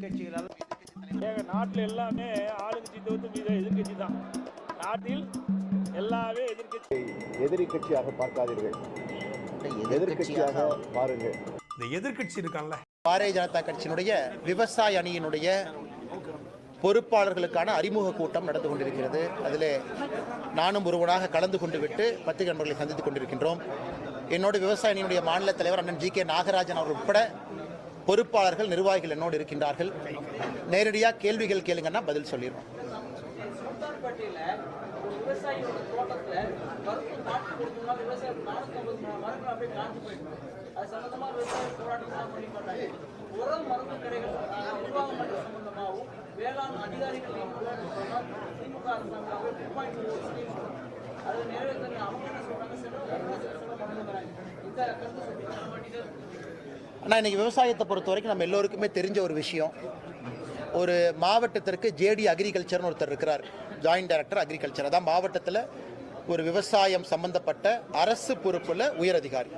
எதிர்கட்சிகளால் நாட்டில் எல்லாமே ஆளுங்கட்சி தவிர்த்து எதிர்கட்சி தான். நாட்டில் எல்லாமே எதிரி கட்சியாக பார்க்காதீர்கள், எதிர்கட்சியாக பாருங்கள். இந்த எதிர்கட்சி இருக்கான்ல, பாரதிய ஜனதா கட்சியினுடைய விவசாய அணியினுடைய பொறுப்பாளர்களுக்கான அறிமுக கூட்டம் நடந்து கொண்டிருக்கிறது. அதிலே நானும் ஒருவனாக கலந்து கொண்டு விட்டு பத்திரிகை நண்பர்களை சந்தித்துக் கொண்டிருக்கின்றோம். என்னோட விவசாய அணியினுடைய மாநில தலைவர் அண்ணன் ஜி.கே. நாகராஜன் அவர்கள் உட்பட பொறுப்பாளர்கள், நிர்வாகிகள் என்னோடு இருக்கின்றார்கள். நேரடியாக கேள்விகள் கேளுங்கன்னா பதில் சொல்லிடுவோம். ஆனால் இன்னைக்கு விவசாயத்தை பொறுத்த வரைக்கும் நம்ம எல்லோருக்குமே தெரிஞ்ச ஒரு விஷயம், ஒரு மாவட்டத்திற்கு ஜேடி அக்ரிகல்ச்சர்னு ஒருத்தர் இருக்கிறார், ஜாயின்ட் டைரக்டர் அக்ரிகல்ச்சர். அதான் மாவட்டத்தில் ஒரு விவசாயம் சம்பந்தப்பட்ட அரசு பொறுப்புள்ள உயர் அதிகாரி.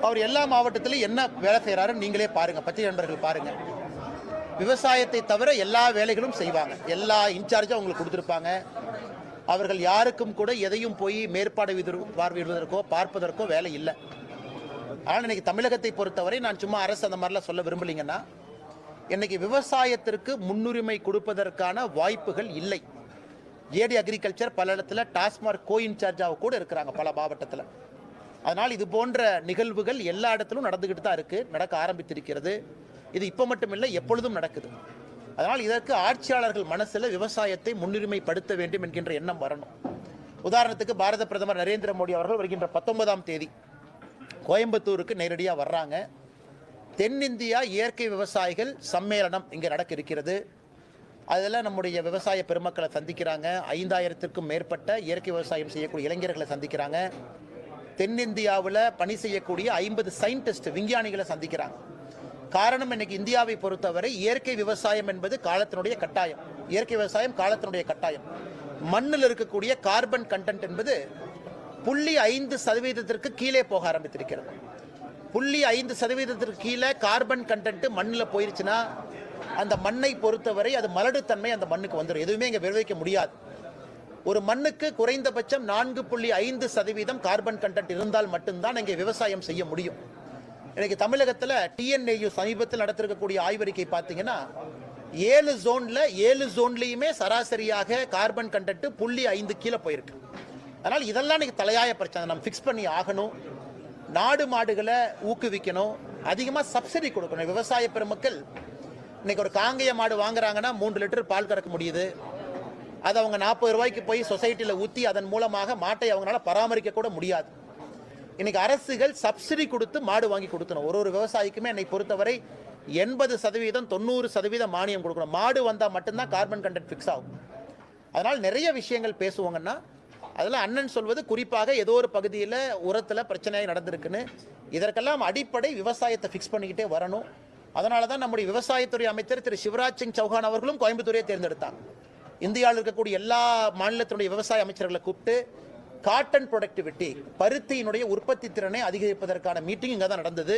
அவர் எல்லா மாவட்டத்திலும் என்ன வேலை செய்கிறாருன்னு நீங்களே பாருங்கள், பத்திரிகை நண்பர்கள் பாருங்கள். விவசாயத்தை தவிர எல்லா வேலைகளும் செய்வாங்க, எல்லா இன்சார்ஜும் அவங்களுக்கு கொடுத்துருப்பாங்க. அவர்கள் யாருக்கும் கூட எதையும் போய் பார்வையிடுவதற்கோ பார்ப்பதற்கோ வேலை இல்லை. ஆனால் இன்னைக்கு தமிழகத்தை பொறுத்தவரை நான் சும்மா அரசு அந்த மாதிரிலாம் சொல்ல விரும்பலைங்கன்னா, இன்னைக்கு விவசாயத்திற்கு முன்னுரிமை கொடுப்பதற்கான வாய்ப்புகள் இல்லை. ஜேடி அக்ரிகல்ச்சர் பல இடத்துல டாஸ்மார்க் கோ இன்சார்ஜாக கூட இருக்கிறாங்க பல மாவட்டத்தில். அதனால் இது போன்ற நிகழ்வுகள் எல்லா இடத்திலும் நடந்துக்கிட்டு தான் இருக்குது, நடக்க ஆரம்பித்திருக்கிறது. இது இப்போ மட்டும் இல்லை, எப்பொழுதும் நடக்குது. அதனால் இதற்கு ஆட்சியாளர்கள் மனசில் விவசாயத்தை முன்னுரிமைப்படுத்த வேண்டும் என்கின்ற எண்ணம் வரணும். உதாரணத்துக்கு பாரத பிரதமர் நரேந்திர மோடி அவர்கள் வருகின்ற 19ஆம் தேதி கோயம்புத்தூருக்கு நேரடியாக வர்றாங்க. தென்னிந்தியா இயற்கை விவசாயிகள் சம்மேளனம் இங்கே நடக்க இருக்கிறது. அதில் நம்முடைய விவசாய பெருமக்களை சந்திக்கிறாங்க. 5000த்திற்கும் மேற்பட்ட இயற்கை விவசாயம் செய்யக்கூடிய இளைஞர்களை சந்திக்கிறாங்க. தென்னிந்தியாவில் பணி செய்யக்கூடிய 50 சயின்டிஸ்ட் விஞ்ஞானிகளை சந்திக்கிறாங்க. காரணம், இன்னைக்கு இந்தியாவை பொறுத்தவரை இயற்கை விவசாயம் என்பது காலத்தினுடைய கட்டாயம். இயற்கை விவசாயம் காலத்தினுடைய கட்டாயம். மண்ணில் இருக்கக்கூடிய கார்பன் கண்டென்ட் என்பது 0.5% கீழே போக ஆரம்பித்திருக்கிறது. 0.5% கீழே கார்பன் கண்டென்ட் மண்ணில் போயிருச்சுன்னா அந்த மண்ணை பொறுத்தவரை அது மலடுத்தன்மை அந்த மண்ணுக்கு வந்துடும். எதுவுமே இங்கே விளைவிக்க முடியாது. ஒரு மண்ணுக்கு குறைந்தபட்சம் 4.5% கார்பன் கண்டென்ட் இருந்தால் மட்டும்தான் இங்கே விவசாயம் செய்ய முடியும். இன்னைக்கு தமிழகத்தில் டிஎன்ஏயு சமீபத்தில் நடத்திருக்கக்கூடிய ஆய்வறிக்கை பார்த்தீங்கன்னா 7 ஜோன்லையுமே சராசரியாக கார்பன் கண்டென்ட் 0.5 கீழே போயிருக்கு. அதனால் இதெல்லாம் இன்னைக்கு தலையாய பிரச்சனை, நம்ம ஃபிக்ஸ் பண்ணி ஆகணும். நாடு மாடுகளை ஊக்குவிக்கணும், அதிகமாக சப்சிடி கொடுக்கணும். விவசாய பெருமக்கள் இன்னைக்கு ஒரு காங்கேய மாடு வாங்குறாங்கன்னா 3 லிட்டர் பால் கறக்க முடியுது. அதை அவங்க 40 ரூபாய்க்கு போய் சொசைட்டியில் ஊற்றி அதன் மூலமாக மாட்டை அவங்களால பராமரிக்க கூட முடியாது. இன்னைக்கு அரசுகள் சப்சிடி கொடுத்து மாடு வாங்கி கொடுக்கணும். ஒரு விவசாயிக்குமே என்னை பொறுத்தவரை 80%, 90% மானியம் கொடுக்கணும். மாடு வந்தால் மட்டும்தான் கார்பன் கண்டென்ட் ஃபிக்ஸ் ஆகும். அதனால் நிறைய விஷயங்கள் பேசுவாங்கன்னா அதில் அண்ணன் சொல்வது குறிப்பாக ஏதோ ஒரு பகுதியில் உரத்தில் பிரச்சனையாக நடந்திருக்குன்னு. இதற்கெல்லாம் அடிப்படை விவசாயத்தை ஃபிக்ஸ் பண்ணிக்கிட்டே வரணும். அதனால தான் நம்முடைய விவசாயத்துறை அமைச்சர் திரு சிவராஜ் சிங் சௌஹான் அவர்களும் கோயம்புத்தூரையே தேர்ந்தெடுத்தாங்க. இந்தியாவில் இருக்கக்கூடிய எல்லா மாநிலத்தினுடைய விவசாய அமைச்சர்களை கூப்பிட்டு காட்டன் ப்ரொடக்டிவிட்டி, பருத்தியினுடைய உற்பத்தி திறனை அதிகரிப்பதற்கான மீட்டிங் இங்கே தான் நடந்தது.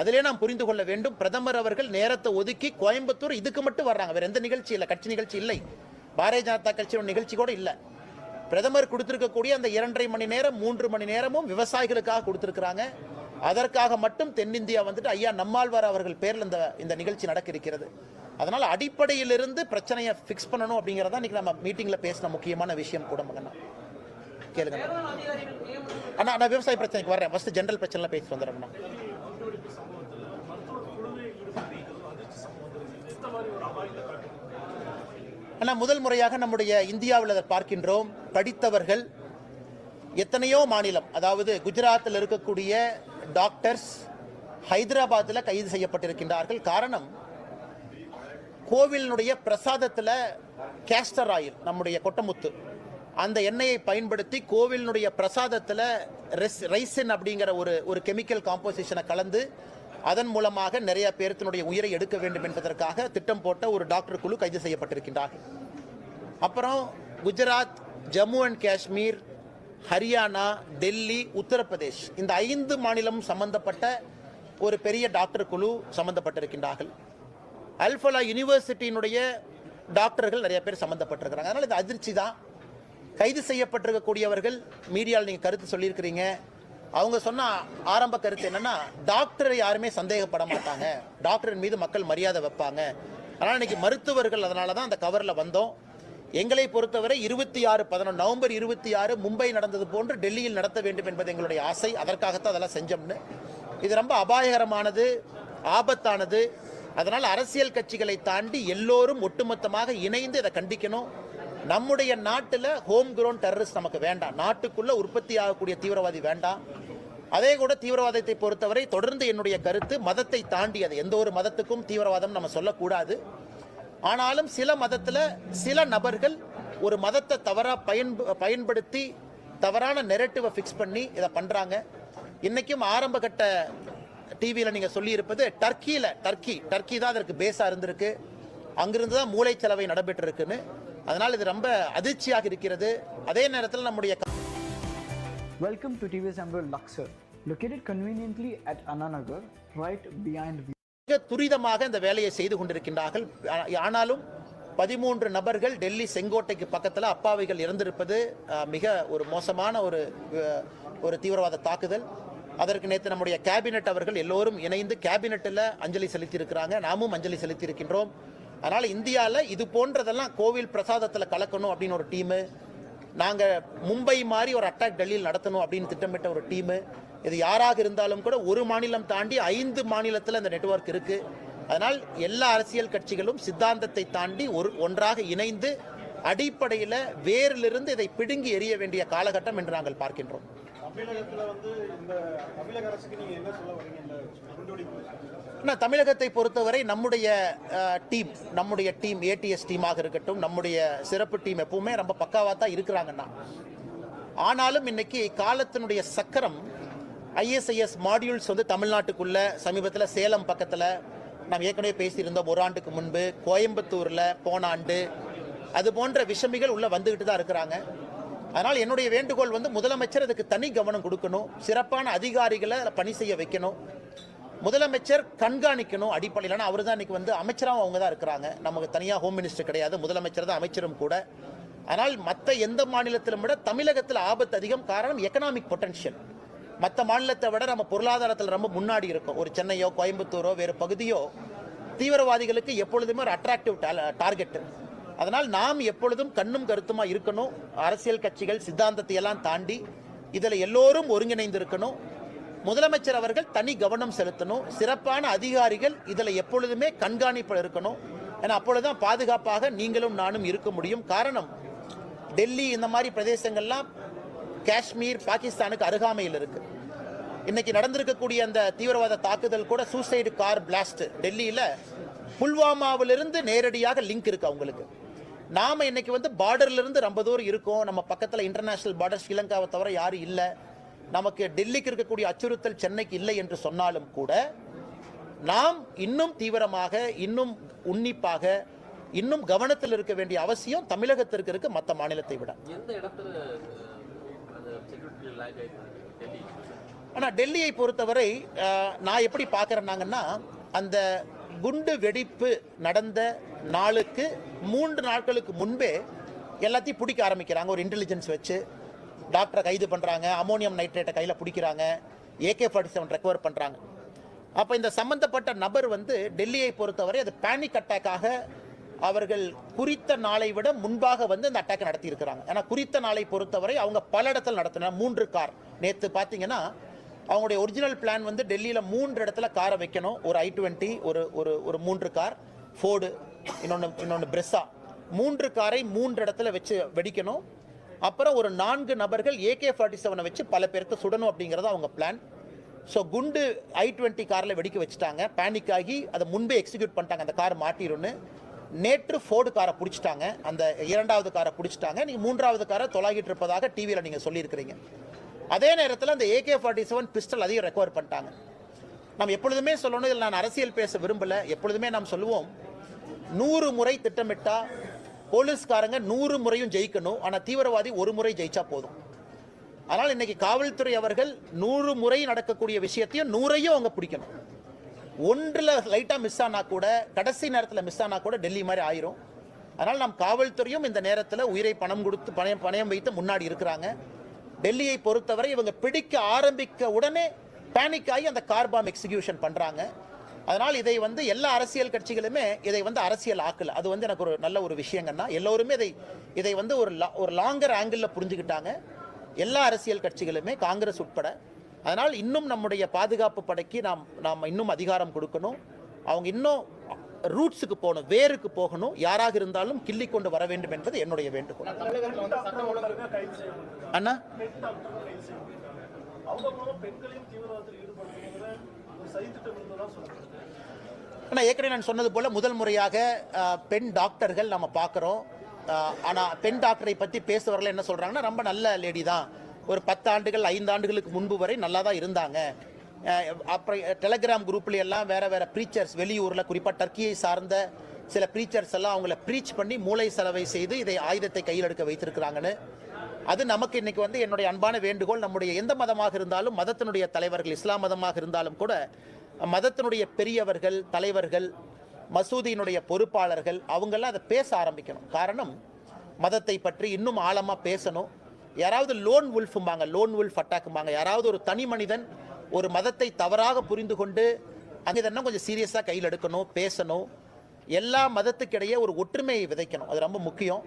அதிலே நாம் புரிந்து கொள்ள வேண்டும், பிரதமர் அவர்கள் நேரத்தை ஒதுக்கி கோயம்புத்தூர் இதுக்கு மட்டும் வர்றாங்க. வேறு எந்த நிகழ்ச்சி இல்லை, கட்சி நிகழ்ச்சி இல்லை, பாரதிய ஜனதா கட்சியோட நிகழ்ச்சி கூட இல்லை. பிரதமர் கொடுத்திருக்கக்கூடிய அந்த 2.5 மணி நேரம் 3 மணி நேரமும் விவசாயிகளுக்காக கொடுத்திருக்கிறாங்க. அதற்காக மட்டும் தென்னிந்தியா வந்துட்டு ஐயா நம்மாழ்வார் அவர்கள் பேரில் இந்த நிகழ்ச்சி நடக்க இருக்கிறது. அதனால் அடிப்படையிலிருந்து பிரச்சனையை ஃபிக்ஸ் பண்ணணும் அப்படிங்கிறதா இன்னைக்கு நம்ம மீட்டிங்கில் பேசின முக்கியமான விஷயம் கூட. மகனா கேளுங்க அண்ணா, நான் விவசாய பிரச்சனைக்கு வரேன். ஃபர்ஸ்ட் ஜெனரல் பிரச்சனைலாம் பேசி வந்துடுறேன். ஆனால் முதல் முறையாக நம்முடைய இந்தியாவில் அதை பார்க்கின்றோம். படித்தவர்கள் எத்தனையோ மாநிலம், அதாவது குஜராத்தில் இருக்கக்கூடிய டாக்டர்ஸ் ஹைதராபாத்தில் கைது செய்யப்பட்டிருக்கின்றார்கள். காரணம், கோவிலினுடைய பிரசாதத்தில் கேஸ்டர் ஆயில், நம்முடைய கொட்டமுத்து, அந்த எண்ணெயை பயன்படுத்தி கோவிலினுடைய பிரசாதத்தில் ரைசின் அப்படிங்கிற ஒரு கெமிக்கல் காம்போசிஷனை கலந்து அதன் மூலமாக நிறைய பேர்த்தினுடைய உயிரை எடுக்க வேண்டும் என்பதற்காக திட்டம் போட்ட ஒரு டாக்டர் குழு கைது செய்யப்பட்டிருக்கின்றார்கள். அப்புறம் குஜராத், ஜம்மு அண்ட் காஷ்மீர், ஹரியானா, டெல்லி, உத்தரப்பிரதேஷ், இந்த 5 மாநிலமும் சம்பந்தப்பட்ட ஒரு பெரிய டாக்டர் குழு சம்பந்தப்பட்டிருக்கின்றார்கள். அல்ஃபலா யூனிவர்சிட்டியினுடைய டாக்டர்கள் நிறைய பேர் சம்மந்தப்பட்டிருக்கிறாங்க. அதனால் இது அதிர்ச்சி தான். கைது செய்யப்பட்டிருக்கக்கூடியவர்கள் மீடியாவில் நீங்கள் கருத்து சொல்லியிருக்கிறீங்க. அவங்க சொன்ன ஆரம்ப கருத்து என்னன்னா, டாக்டரை யாருமே சந்தேகப்பட மாட்டாங்க, டாக்டரின் மீது மக்கள் மரியாதை வைப்பாங்க. அதனால் இன்னைக்கு மருத்துவர்கள், அதனால தான் அந்த கவரில் வந்தோம். எங்களை பொறுத்தவரை 26/11 நவம்பர் 26 மும்பை நடந்தது போன்று டெல்லியில் நடத்த வேண்டும் என்பது எங்களுடைய ஆசை. அதற்காகத்தான் அதெல்லாம் செஞ்சோம்னு. இது ரொம்ப அபாயகரமானது, ஆபத்தானது. அதனால் அரசியல் கட்சிகளை தாண்டி எல்லோரும் ஒட்டுமொத்தமாக இணைந்து இதை கண்டிக்கணும். நம்முடைய நாட்டில் ஹோம் கிரவுண்ட் டெரரிஸ்ட் நமக்கு வேண்டாம். நாட்டுக்குள்ள உற்பத்தி ஆகக்கூடிய தீவிரவாதி வேண்டாம். அதே கூட தீவிரவாதத்தை பொறுத்தவரை தொடர்ந்து என்னுடைய கருத்து, மதத்தை தாண்டியது. எந்த ஒரு மதத்துக்கும் தீவிரவாதம் நம்ம சொல்லக்கூடாது. ஆனாலும் சில மதத்தில் சில நபர்கள் ஒரு மதத்தை தவறாக பயன்படுத்தி தவறான நெரட்டிவை ஃபிக்ஸ் பண்ணி இதை பண்ணுறாங்க. இன்றைக்கும் ஆரம்ப கட்ட டிவியில் நீங்கள் சொல்லியிருப்பது டர்க்கி தான் அதற்கு பேஸாக இருந்திருக்கு. அங்கிருந்து தான் மூளைச்சலவை நடைபெற்றிருக்குன்னு. அதனால் இது ரொம்ப அதிர்ச்சியாக இருக்கிறது. அதே நேரத்தில் நம்முடைய Welcome to TVS Emerald Luxor, located conveniently at Anna Nagar, right behind மிக துரிதமாக இந்த வேலையை செய்து கொண்டிருக்கின்றார்கள். ஆனாலும் 13 நபர்கள் டெல்லி செங்கோட்டைக்கு பக்கத்தில் அப்பாவிகள் இறந்திருப்பது மிக ஒரு மோசமான ஒரு தீவிரவாத தாக்குதல். அதற்கு நேற்று நம்முடைய கேபினெட் அவர்கள் எல்லோரும் இணைந்து கேபினெட்டில் அஞ்சலி செலுத்தியிருக்கிறாங்க. நாமும் அஞ்சலி செலுத்தியிருக்கின்றோம். அதனால் இந்தியாவில் இது போன்றதெல்லாம் கோவில் பிரசாதத்தில் கலக்கணும் அப்படின்னு ஒரு டீமு, நாங்கள் மும்பை மாதிரி ஒரு அட்டாக் டெல்லியில் நடத்தணும் அப்படின்னு திட்டமிட்ட ஒரு டீமு, இது யாராக இருந்தாலும் கூட ஒரு மாநிலம் தாண்டி 5 மாநிலத்தில் அந்த நெட்வொர்க் இருக்கு. அதனால் எல்லா அரசியல் கட்சிகளும் சித்தாந்தத்தை தாண்டி ஒன்றாக இணைந்து அடிப்படையில் வேரிலிருந்து இதை பிடுங்கி எறிய வேண்டிய காலகட்டம் என்று நாங்கள் பார்க்கின்றோம். தமிழகத்தை பொறுத்தவரை நம்முடைய டீம் ஏடிஎஸ் டீமாக இருக்கட்டும், நம்முடைய சிறப்பு டீம் எப்பவுமே ரொம்ப பக்காவாக தான் இருக்கிறாங்கன்னா. ஆனாலும் இன்னைக்கு காலத்தினுடைய சக்கரம் ஐஎஸ்ஐஎஸ் மாடியூல்ஸ் வந்து தமிழ்நாட்டுக்குள்ள சமீபத்தில் சேலம் பக்கத்தில் நாம் ஏற்கனவே பேசியிருந்தோம். ஒரு ஆண்டுக்கு முன்பு கோயம்புத்தூரில் போன ஆண்டு அது போன்ற விஷமிகள் உள்ள வந்துகிட்டு தான் இருக்கிறாங்க. அதனால் என்னுடைய வேண்டுகோள் வந்து முதலமைச்சர் அதுக்கு தனி கவனம் கொடுக்கணும், சிறப்பான அதிகாரிகளை பணி செய்ய வைக்கணும், முதலமைச்சர் கண்காணிக்கணும் அடிப்படையில். அவர் தான் இன்னைக்கு வந்து அமைச்சராகவும் அவங்க தான் இருக்கிறாங்க. நமக்கு தனியாக ஹோம் மினிஸ்டர் கிடையாது, முதலமைச்சர் தான் அமைச்சரும் கூட. ஆனால் மற்ற எந்த மாநிலத்திலும் விட தமிழகத்தில் ஆபத்து அதிகம். காரணம் எக்கனாமிக் பொட்டன்ஷியல். மற்ற மாநிலத்தை விட நம்ம பொருளாதாரத்தில் ரொம்ப முன்னாடி இருக்கும். ஒரு சென்னையோ கோயம்புத்தூரோ வேறு பகுதியோ தீவிரவாதிகளுக்கு எப்பொழுதுமே ஒரு அட்ராக்டிவ் டார்கெட். அதனால் நாம் எப்பொழுதும் கண்ணும் கருத்துமா இருக்கணும். அரசியல் கட்சிகள் சித்தாந்தத்தை எல்லாம் தாண்டி இதில் எல்லோரும் ஒருங்கிணைந்து இருக்கணும். முதலமைச்சர் அவர்கள் தனி கவனம் செலுத்தணும். சிறப்பான அதிகாரிகள் இதில் எப்பொழுதுமே கண்காணிப்பில் இருக்கணும். ஏன்னா அப்பொழுதுதான் பாதுகாப்பாக நீங்களும் நானும் இருக்க முடியும். காரணம், டெல்லி இந்த மாதிரி பிரதேசங்கள்லாம் காஷ்மீர் பாகிஸ்தானுக்கு அருகாமையில் இருக்கு. இன்னைக்கு நடந்திருக்கக்கூடிய அந்த தீவிரவாத தாக்குதல் கூட சூசைடு கார் பிளாஸ்ட் டெல்லியில் புல்வாமாவிலிருந்து நேரடியாக லிங்க் இருக்கு அவங்களுக்கு. நாம இன்னைக்கு வந்து பார்டர்ல இருந்து ரொம்ப தூரம் இருக்கோம். நம்ம பக்கத்தில் இன்டர்நேஷனல் பார்டர் ஸ்ரீலங்காவை தவிர யாரும் இல்லை. நமக்கு டெல்லிக்கு இருக்கக்கூடிய அச்சுறுத்தல் சென்னைக்கு இல்லை என்று சொன்னாலும் கூட நாம் இன்னும் தீவிரமாக, இன்னும் உன்னிப்பாக, இன்னும் கவனத்தில் இருக்க வேண்டிய அவசியம் தமிழகத்திற்கு இருக்கு மற்ற மாநிலத்தை விட. ஆனால் டெல்லியை பொறுத்தவரை நான் எப்படி பார்க்குறேன்னாங்கன்னா, அந்த குண்டு வெடிப்பு நடந்த நாளுக்கு 3 நாட்களுக்கு முன்பே எல்லாத்தையும் பிடிக்க ஆரம்பிக்கிறாங்க. ஒரு இன்டெலிஜென்ஸ் வச்சு டாக்டரை கைது பண்ணுறாங்க, அமோனியம் நைட்ரேட்டை கையில் பிடிக்கிறாங்க, AK-47 ரெக்கவர் பண்ணுறாங்க. அப்போ இந்த சம்பந்தப்பட்ட நபர் வந்து டெல்லியை பொறுத்தவரை அது பேனிக் அட்டாக்காக அவர்கள் குறித்த நாளை விட முன்பாக வந்து இந்த அட்டாக் நடத்தியிருக்கிறாங்க. ஏன்னா குறித்த நாளை பொறுத்தவரை அவங்க பல இடத்துல நடத்தின 3 கார். நேற்று பார்த்தீங்கன்னா அவங்களுடைய ஒரிஜினல் பிளான் வந்து டெல்லியில் 3 இடத்துல காரை வைக்கணும். ஒரு I-20, ஒரு 3 கார், ஃபோர்டு, இன்னொன்று பிரெஸ்ஸா, 3 காரை 3 இடத்துல வச்சு வெடிக்கணும். அப்புறம் ஒரு 4 நபர்கள் AK-47 வச்சு பல பேருக்கு சுடணும் அப்படிங்கிறது அவங்க பிளான். ஸோ குண்டு I-20 காரில் வெடிக்க வச்சுட்டாங்க. பேனிக் ஆகி அதை முன்பே எக்ஸிக்யூட் பண்ணிட்டாங்க, அந்த கார் மாட்டிருன்னு. நேற்று ஃபோர்டு காரை பிடிச்சிட்டாங்க, அந்த 2வது காரை பிடிச்சிட்டாங்க. நீங்கள் 3வது காரை தொலாகிட்டு இருப்பதாக டிவியில் நீங்கள் சொல்லியிருக்கிறீங்க. அதே நேரத்தில் அந்த AK-47 பிஸ்டல் அதையும் ரெக்கவர் பண்ணிட்டாங்க. நம்ம எப்பொழுதுமே சொல்லணும், இதில் நான் அரசியல் பேச விரும்பலை. எப்பொழுதுமே நாம் சொல்லுவோம், 100 முறை திட்டமிட்டா போலீஸ்காரங்க 100 முறையும் ஜெயிக்கணும். ஆனால் தீவிரவாதி 1 முறை ஜெயிச்சா போதும். அதனால் இன்னைக்கு காவல்துறை அவர்கள் 100 முறை நடக்கக்கூடிய விஷயத்தையும் 100ஐயும் அவங்க பிடிக்கணும். ஒன்றில் லைட்டாக மிஸ் ஆனால் கூட, கடைசி நேரத்தில் மிஸ் ஆனால் கூட டெல்லி மாதிரி ஆயிரும். அதனால் நம் காவல்துறையும் இந்த நேரத்தில் உயிரை பணம் கொடுத்து பணயம் வைத்து முன்னாடி இருக்கிறாங்க. டெல்லியை பொறுத்தவரை இவங்க பிடிக்க ஆரம்பிக்க உடனே பேனிக் ஆகி அந்த கார் பாம் எக்ஸிகியூஷன் பண்ணுறாங்க. அதனால் இதை எல்லா அரசியல் கட்சிகளுமே இதை அரசியல் ஆக்கல. அது எனக்கு ஒரு நல்ல ஒரு விஷயங்கன்னா, எல்லோருமே இதை ஒரு லாங்கர் ஆங்கிளில் புரிஞ்சுக்கிட்டாங்க, எல்லா அரசியல் கட்சிகளுமே, காங்கிரஸ் உட்பட. அதனால் இன்னும் நம்முடைய பாதுகாப்பு படைக்கு நாம் இன்னும் அதிகாரம் கொடுக்கணும். அவங்க இன்னும் ரூட்ஸுக்கு போகணும், வேருக்கு போகணும். யாராக இருந்தாலும் கிள்ளி கொண்டு வர வேண்டும் என்பது என்னுடைய வேண்டுகோள். அண்ணா ஏற்கனவே நான் சொன்னது போல முதல் முறையாக பெண் டாக்டர்கள் நம்ம பார்க்குறோம். ஆனால் பெண் டாக்டரை பற்றி பேசுறவர்கள் என்ன சொல்கிறாங்கன்னா, ரொம்ப நல்ல லேடி தான், ஒரு 10 ஆண்டுகள் 5 ஆண்டுகளுக்கு முன்பு வரை நல்லா தான் இருந்தாங்க. அப்புறம் டெலகிராம் குரூப்ல எல்லாம் வேற வேற ப்ரீச்சர்ஸ், வெளியூரில் குறிப்பாக டர்க்கியை சார்ந்த சில ப்ரீச்சர்ஸ் எல்லாம் அவங்கள ப்ரீச் பண்ணி மூளை செலவை செய்து இதை ஆயுதத்தை கையில் எடுக்க வைத்திருக்கிறாங்கன்னு. அது நமக்கு இன்னைக்கு என்னுடைய அன்பான வேண்டுகோள், நம்முடைய எந்த மதமாக இருந்தாலும், மதத்தினுடைய தலைவர்கள் இஸ்லாம் மதமாக இருந்தாலும் கூட, மதத்தினுடைய பெரியவர்கள், தலைவர்கள், மசூதியினுடைய பொறுப்பாளர்கள் அவங்கெல்லாம் அதை பேச ஆரம்பிக்கணும். காரணம், மதத்தை பற்றி இன்னும் ஆழமாக பேசணும். யாராவது லோன் வுல்ஃபும்பாங்க, லோன் வுல்ஃப் அட்டாக்கும்பாங்க, யாராவது ஒரு தனி மனிதன் ஒரு மதத்தை தவறாக புரிந்து கொண்டு அங்கே இதெல்லாம் கொஞ்சம் சீரியஸாக கையில் எடுக்கணும், பேசணும். எல்லா மதத்துக்கிடையே ஒரு ஒற்றுமையை விதைக்கணும், அது ரொம்ப முக்கியம்.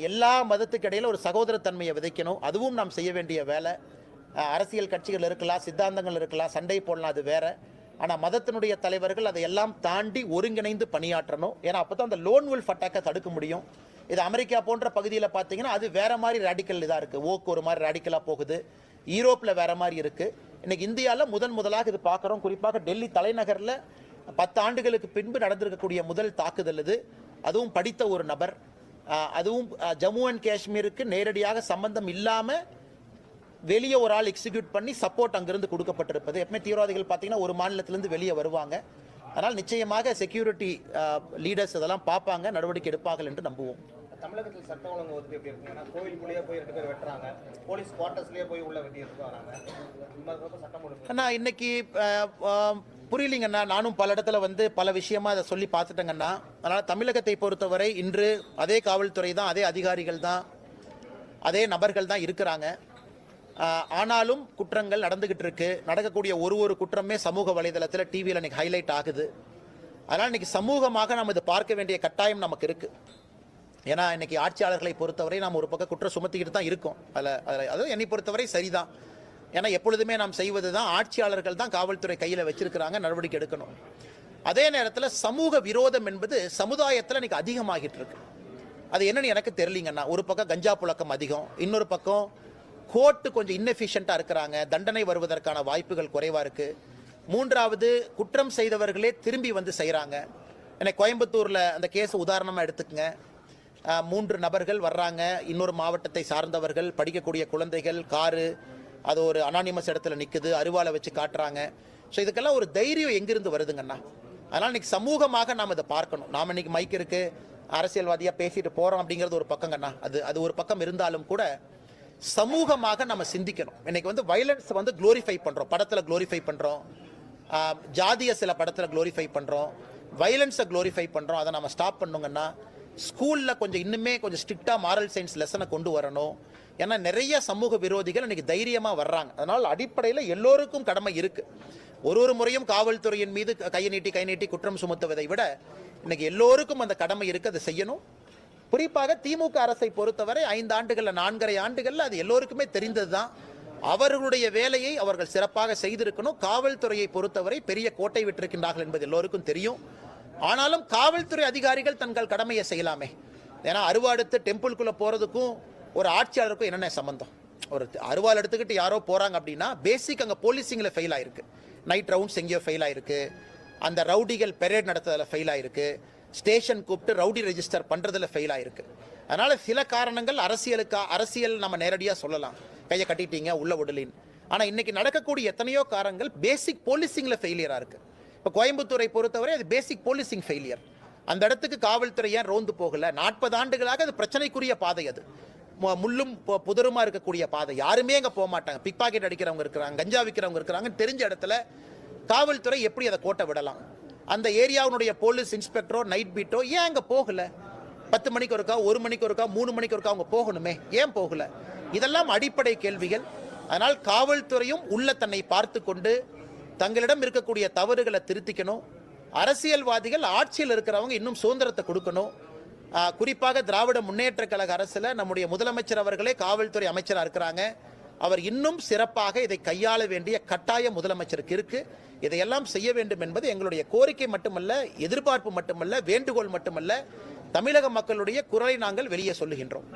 எல்லா மதத்துக்கிடையில் ஒரு சகோதரத்தன்மையை விதைக்கணும், அதுவும் நாம் செய்ய வேண்டிய வேலை. அரசியல் கட்சிகள் இருக்கலாம், சித்தாந்தங்கள் இருக்கலாம், சண்டை போடலாம், அது வேற. ஆனால் மதத்தினுடைய தலைவர்கள் அதையெல்லாம் தாண்டி ஒருங்கிணைந்து பணியாற்றணும். ஏன்னா அப்போ தான் அந்த லோன் வுல்ஃப் அட்டாக்கை தடுக்க முடியும். இது அமெரிக்கா போன்ற பகுதியில் பார்த்தீங்கன்னா அது வேற மாதிரி ரேடிக்கல் இதாக இருக்குது, ஓக்கு ஒரு மாதிரி ரேடிக்கலாக போகுது. யூரோப்பில் வேற மாதிரி இருக்குது. இன்னைக்கு இந்தியாவில் முதலாக இது பார்க்குறோம். குறிப்பாக டெல்லி தலைநகரில் 10 ஆண்டுகளுக்கு பின்பு நடந்திருக்கக்கூடிய முதல் தாக்குதல் இது. அதுவும் படித்த ஒரு நபர், அதுவும் ஜம்மு அண்ட் காஷ்மீருக்கு நேரடியாக சம்பந்தம் இல்லாமல் வெளியே ஒரு ஆள் எக்ஸிக்யூட் பண்ணி சப்போர்ட் அங்கிருந்து கொடுக்கப்பட்டிருப்பது. எப்பவுமே தீவிரவாதிகள் பார்த்தீங்கன்னா ஒரு மாநிலத்திலிருந்து வெளியே வருவாங்க. அதனால் நிச்சயமாக செக்யூரிட்டி லீடர்ஸ் இதெல்லாம் பார்ப்பாங்க, நடவடிக்கை எடுப்பார்கள் என்று நம்புவோம். தமிழகத்தில் சட்ட ஒழுங்கு ஒதுக்கி எப்படி இருக்குன்னா, கோயிலுக்குள்ளேயே போய் 2 பேர் வெட்டுறாங்க, போலீஸ் குவார்ட்டர்ஸ்லேயே போய் உள்ள வெட்டி வராங்க. சட்டம் ஒழுங்கு அண்ணா இன்னைக்கு புரியலிங்கண்ணா. நானும் பல இடத்துல பல விஷயமா அதை சொல்லி பார்த்துட்டேங்கண்ணா. அதனால் தமிழகத்தை பொறுத்தவரை இன்று அதே காவல்துறை தான், அதே அதிகாரிகள் தான், அதே நபர்கள் தான் இருக்கிறாங்க. ஆனாலும் குற்றங்கள் நடந்துகிட்டு இருக்கு. நடக்கக்கூடிய ஒரு குற்றமே சமூக வலைதளத்தில், டிவியில் இன்னைக்கு ஹைலைட் ஆகுது. அதனால் இன்னைக்கு சமூகமாக நாம் இதை பார்க்க வேண்டிய கட்டாயம் நமக்கு இருக்கு. ஏன்னா இன்னைக்கு ஆட்சியாளர்களை பொறுத்தவரை நாம் ஒரு பக்கம் குற்றம் சுமத்திக்கிட்டு தான் இருக்கோம். அதுவும் என்னை பொறுத்தவரை சரிதான். ஏன்னா எப்பொழுதுமே நாம் செய்வது தான், ஆட்சியாளர்கள் தான் காவல்துறை கையில் வச்சிருக்கிறாங்க, நடவடிக்கை எடுக்கணும். அதே நேரத்தில் சமூக விரோதம் என்பது சமுதாயத்தில் இன்னைக்கு அதிகமாகிட்டு இருக்கு. அது என்னன்னு எனக்கு தெரியலீங்கண்ணா. ஒரு பக்கம் கஞ்சா புழக்கம் அதிகம், இன்னொரு பக்கம் கோர்ட்டு கொஞ்சம் இன்னெஃபிஷியண்டாக இருக்கிறாங்க, தண்டனை வருவதற்கான வாய்ப்புகள் குறைவாக இருக்குது. மூன்றாவது, குற்றம் செய்தவர்களே திரும்பி செய்கிறாங்க. எனக்கு கோயம்புத்தூரில் அந்த கேஸ் உதாரணமாக எடுத்துக்கங்க. 3 நபர்கள் வர்றாங்க, இன்னொரு மாவட்டத்தை சார்ந்தவர்கள், படிக்கக்கூடிய குழந்தைகள், காரு, அது ஒரு அனானிமஸ் இடத்துல நிற்குது, அருவாலை வச்சு காட்டுறாங்க. ஸோ இதுக்கெல்லாம் ஒரு தைரியம் எங்கிருந்து வருதுங்கண்ணா? அதனால் இன்னைக்கு சமூகமாக நாம் இதை பார்க்கணும். நாம் இன்னைக்கு மைக் இருக்கு, அரசியல்வாதியாக பேசிட்டு போகிறோம் அப்படிங்கிறது ஒரு பக்கங்கண்ணா. அது ஒரு பக்கம் இருந்தாலும் கூட சமூகமாக நம்ம சிந்திக்கணும். இன்னைக்கு வயலன்ஸ் குளோரிஃபை பண்ணுறோம், படத்தில் குளோரிஃபை பண்ணுறோம், ஜாதிய சில படத்தில் குளோரிஃபை பண்ணுறோம், வயலன்ஸை குளோரிஃபை பண்ணுறோம். அதை நம்ம ஸ்டாப் பண்ணுங்கன்னா ஸ்கூலில் கொஞ்சம் இன்னுமே கொஞ்சம் ஸ்ட்ரிக்டாக மாரல் சயின்ஸ் லெசனை கொண்டு வரணும். ஏன்னா நிறைய சமூக விரோதிகள் இன்னைக்கு தைரியமாக வர்றாங்க. அதனால் அடிப்படையில் எல்லோருக்கும் கடமை இருக்குது. ஒரு முறையும் காவல்துறையின் மீது கை நீட்டி குற்றம் சுமத்துவதை விட இன்னைக்கு எல்லோருக்கும் அந்த கடமை இருக்குது, அதை செய்யணும். குறிப்பாக திமுக அரசை பொறுத்தவரை 5 ஆண்டுகளில் 4.5 ஆண்டுகளில் அது எல்லோருக்குமே தெரிந்தது தான். அவர்களுடைய வேலையை அவர்கள் சிறப்பாக செய்திருக்கணும். காவல்துறையை பொறுத்தவரை பெரிய கோட்டை விட்டிருக்கின்றார்கள் என்பது எல்லோருக்கும் தெரியும். ஆனாலும் காவல்துறை அதிகாரிகள் தங்கள் கடமையை செய்யலாமே. ஏன்னா அருவாடுத்து டெம்பிள்குள்ளே போகிறதுக்கும் ஒரு ஆட்சியாளருக்கும் என்னென்ன சம்பந்தம்? ஒரு அருவாள் எடுத்துக்கிட்டு யாரோ போகிறாங்க அப்படின்னா பேசிக் அங்கே போலீசிங்கில் ஃபெயில் ஆயிருக்கு, நைட் ரவுண்ட்ஸ் எங்கேயோ ஃபெயில் ஆயிருக்கு, அந்த ரவுடிகள் பெரேட் நடத்துறதில் ஃபெயில் ஆயிருக்கு, ஸ்டேஷன் கூப்பிட்டு ரவுடி ரெஜிஸ்டர் பண்ணுறதுல ஃபெயில் ஆயிருக்கு. அதனால் சில காரணங்கள் அரசியல் நம்ம நேரடியாக சொல்லலாம், கையை கட்டிட்டீங்க உள்ள விடலின். ஆனால் இன்னைக்கு நடக்கக்கூடிய எத்தனையோ காரணங்கள் பேசிக் போலீசிங்கில் ஃபெயிலியராக இருக்குது. இப்போ கோயம்புத்தூரை பொறுத்தவரை அது பேசிக் போலீசிங் ஃபெயிலியர். அந்த இடத்துக்கு காவல்துறை ஏன் ரோந்து போகலை? 40 ஆண்டுகளாக அது பிரச்சனைக்குரிய பாதை, அது முள்ளும் புதருமா இருக்கக்கூடிய பாதை. யாருமே அங்கே போக மாட்டாங்க. பிக் பாக்கெட் அடிக்கிறவங்க இருக்கிறாங்க, கஞ்சா விற்கிறவங்க இருக்கிறாங்க, தெரிஞ்ச இடத்துல காவல்துறை எப்படி அதை கோட்டை விடலாம்? அந்த ஏரியாவுடைய போலீஸ் இன்ஸ்பெக்டரோ நைட் பீட்டோ ஏன் அங்கே போகல? 10 மணிக்கு ஒருக்கா, 1 மணிக்கு ஒருக்கா, 3 மணிக்கு ஒருக்கா அவங்க போகணுமே, ஏன் போகல? இதெல்லாம் அடிப்படை கேள்விகள். அதனால் காவல்துறையும் உள்ள தன்னை பார்த்து கொண்டு தங்களிடம் இருக்கக்கூடிய தவறுகளை திருத்திக்கணும். அரசியல்வாதிகள் ஆட்சியில் இருக்கிறவங்க இன்னும் சுதந்திரத்தை கொடுக்கணும். குறிப்பாக திராவிட முன்னேற்ற கழக அரசில் நம்முடைய முதலமைச்சர் அவர்களே காவல்துறை அமைச்சராக இருக்கிறாங்க. அவர் இன்னும் சிறப்பாக இதை கையாள வேண்டிய கட்டாயம் முதலமைச்சருக்கு இருக்கு. இதையெல்லாம் செய்ய வேண்டும் என்பது எங்களுடைய கோரிக்கை மட்டுமல்ல, எதிர்பார்ப்பு மட்டுமல்ல, வேண்டுகோள் மட்டுமல்ல, தமிழக மக்களுடைய குரலை நாங்கள் வெளியே சொல்லுகின்றோம்.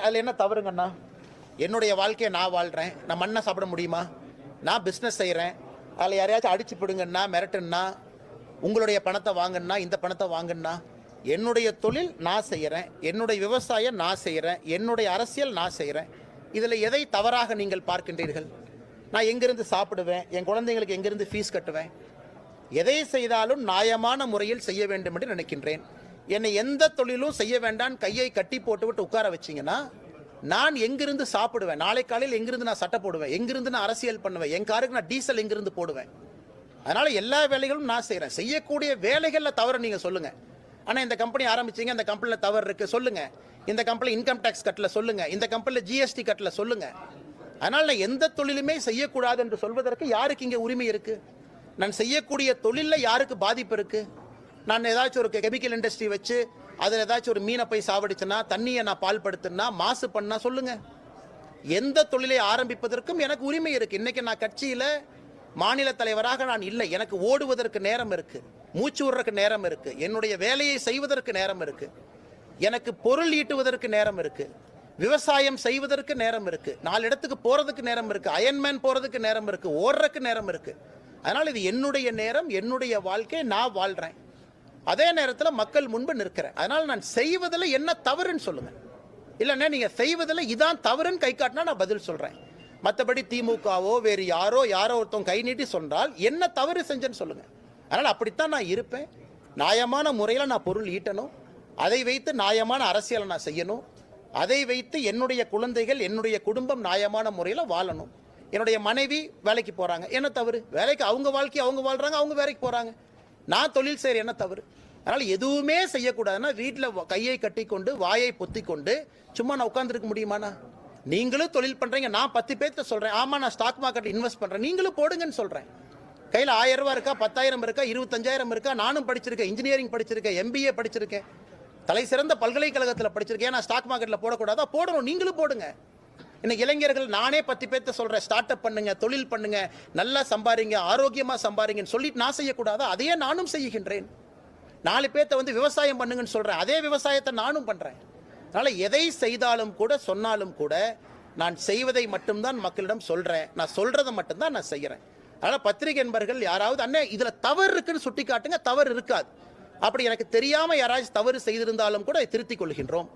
அதில் என்ன தவறுங்கண்ணா? என்னுடைய வாழ்க்கையை நான் வாழ்கிறேன், நான் மண்ணை சாப்பிட முடியுமா? நான் பிஸ்னஸ் செய்கிறேன், அதில் யாரையாச்சும் அடிச்சு பிடுங்கன்னா, மிரட்டுன்னா, உங்களுடைய பணத்தை வாங்கினா, இந்த பணத்தை வாங்கினா, என்னுடைய தொழில் நான் செய்கிறேன், என்னுடைய விவசாயம் நான் செய்கிறேன், என்னுடைய அரசியல் நான் செய்கிறேன். இதில் எதை தவறாக நீங்கள் பார்க்கின்றீர்கள்? நான் எங்கிருந்து சாப்பிடுவேன், என் குழந்தைங்களுக்கு எங்கிருந்து ஃபீஸ் கட்டுவேன்? எதை செய்தாலும் நியாயமான முறையில் செய்ய வேண்டும் என்று நினைக்கின்றேன். என்னை எந்த தொழிலும் செய்ய வேண்டாம் கையை கட்டி போட்டுவிட்டு உட்கார வச்சிங்கன்னா நான் எங்கிருந்து சாப்பிடுவேன்? நாளை காலையில் எங்கிருந்து நான் சட்டை போடுவேன்? எங்கிருந்து நான் அரசியல் பண்ணுவேன்? என் காருக்கு நான் டீசல் எங்கிருந்து போடுவேன்? அதனால் எல்லா வேலைகளும் நான் செய்கிறேன். செய்யக்கூடிய வேலைகளில் தவறு நீங்கள் சொல்லுங்கள். ஆனால் இந்த கம்பெனி ஆரம்பிச்சிங்க, இந்த கம்பெனியில் தவறு இருக்குது சொல்லுங்கள். இந்த கம்பெனி இன்கம் டேக்ஸ் கட்டல சொல்லுங்கள். இந்த கம்பெனியில் ஜிஎஸ்டி கட்டல சொல்லுங்கள். அதனால் நான் எந்த தொழிலுமே செய்யக்கூடாது என்று சொல்வதற்கு யாருக்கு இங்கே உரிமை இருக்குது? நான் செய்யக்கூடிய தொழிலில் யாருக்கு பாதிப்பு இருக்குது? நான் ஏதாச்சும் ஒரு கெமிக்கல் இண்டஸ்ட்ரி வச்சு அதில் ஏதாச்சும் ஒரு மீனை போய் சாவடிச்சுன்னா, தண்ணியை நான் பால்படுத்தினா, மாசு பண்ணா சொல்லுங்கள். எந்த தொழிலை ஆரம்பிப்பதற்கும் எனக்கு உரிமை இருக்குது. இன்றைக்கி நான் கட்சியில் மாநில தலைவராக நான் இல்லை. எனக்கு ஓடுவதற்கு நேரம் இருக்குது, மூச்சு விடுறதுக்கு நேரம் இருக்குது, என்னுடைய வேலையை செய்வதற்கு நேரம் இருக்குது, எனக்கு பொருள் ஈட்டுவதற்கு நேரம் இருக்குது, விவசாயம் செய்வதற்கு நேரம் இருக்குது, 4 இடத்துக்கு போகிறதுக்கு நேரம் இருக்குது, அயன்மேன் போகிறதுக்கு நேரம் இருக்குது, ஓடுறதுக்கு நேரம் இருக்குது. அதனால் இது என்னுடைய நேரம், என்னுடைய வாழ்க்கை, நான் வாழ்கிறேன். அதே நேரத்தில் மக்கள் முன்பு நிற்கிறேன். அதனால் நான் செய்வதில் என்ன தவறுன்னு சொல்லுங்கள். இல்லைன்னா நீங்கள் செய்வதில் இதான் தவறுன்னு கை காட்டினா நான் பதில் சொல்கிறேன். மற்றபடி திமுகவோ வேறு யாரோ ஒருத்தவங்க கை நீட்டி சொன்னால் என்ன தவறு செஞ்சேன்னு சொல்லுங்கள். அதனால் அப்படித்தான் நான் இருப்பேன். நியாயமான முறையில் நான் பொருள் ஈட்டணும், அதை வைத்து நியாயமான அரசியலை நான் செய்யணும், அதை வைத்து என்னுடைய குழந்தைகள், என்னுடைய குடும்பம் நியாயமான முறையில் வாழணும். என்னுடைய மனைவி வேலைக்கு போகிறாங்க, என்ன தவறு? வேலைக்கு அவங்க வாழ்க்கை அவங்க வாழ்கிறாங்க, அவங்க வேலைக்கு போகிறாங்க. நான் தொழில் செய்கிற என்ன தவறு? அதனால் எதுவுமே செய்யக்கூடாதுன்னா வீட்டில் கையை கட்டி கொண்டு வாயை பொத்தி கொண்டு சும்மா நான் உட்காந்துருக்க முடியுமாண்ணா? நீங்களும் தொழில் பண்ணுறீங்க, நான் 10 பேர்த்த சொல்கிறேன், ஆமாம் நான் ஸ்டாக் மார்க்கெட் இன்வெஸ்ட் பண்ணுறேன், நீங்களும் போடுங்கன்னு சொல்கிறேன். கையில் 1000 ரூபா இருக்கா, 10,000 இருக்கா, 25,000 இருக்கா? நானும் படிச்சிருக்கேன், இன்ஜினியரிங் படிச்சிருக்கேன், MBA படிச்சிருக்கேன், தலை சிறந்த பல்கலைக்கழகத்தில் படிச்சிருக்கேன். நான் ஸ்டாக் மார்க்கெட்டில் போடக்கூடாதா? போடணும், நீங்களும் போடுங்க. இன்னைக்கு இளைஞர்கள் நானே 10 பேர்த்த சொல்கிறேன், ஸ்டார்ட் அப் பண்ணுங்க, தொழில் பண்ணுங்க, நல்லா சம்பாதிங்க, ஆரோக்கியமாக சம்பாதிங்கன்னு சொல்லிட்டு நான் செய்யக்கூடாதா? அதையே நானும் செய்கின்றேன். 4 பேர்த்த வந்து விவசாயம் பண்ணுங்கன்னு சொல்கிறேன், அதே விவசாயத்தை நானும் பண்ணுறேன். அதனால் எதை செய்தாலும் கூட சொன்னாலும் கூட நான் செய்வதை மட்டும்தான் மக்களிடம் சொல்கிறேன், நான் சொல்கிறத மட்டும்தான் நான் செய்கிறேன். அதனால் பத்திரிகை நண்பர்கள் யாராவது அண்ணே இதில் தவறு இருக்குன்னு சுட்டி காட்டுங்க, தவறு இருக்காது. அப்படி எனக்கு தெரியாமல் யாராச்சும் தவறு செய்திருந்தாலும் கூட அதை திருத்திக் கொள்கின்றோம்.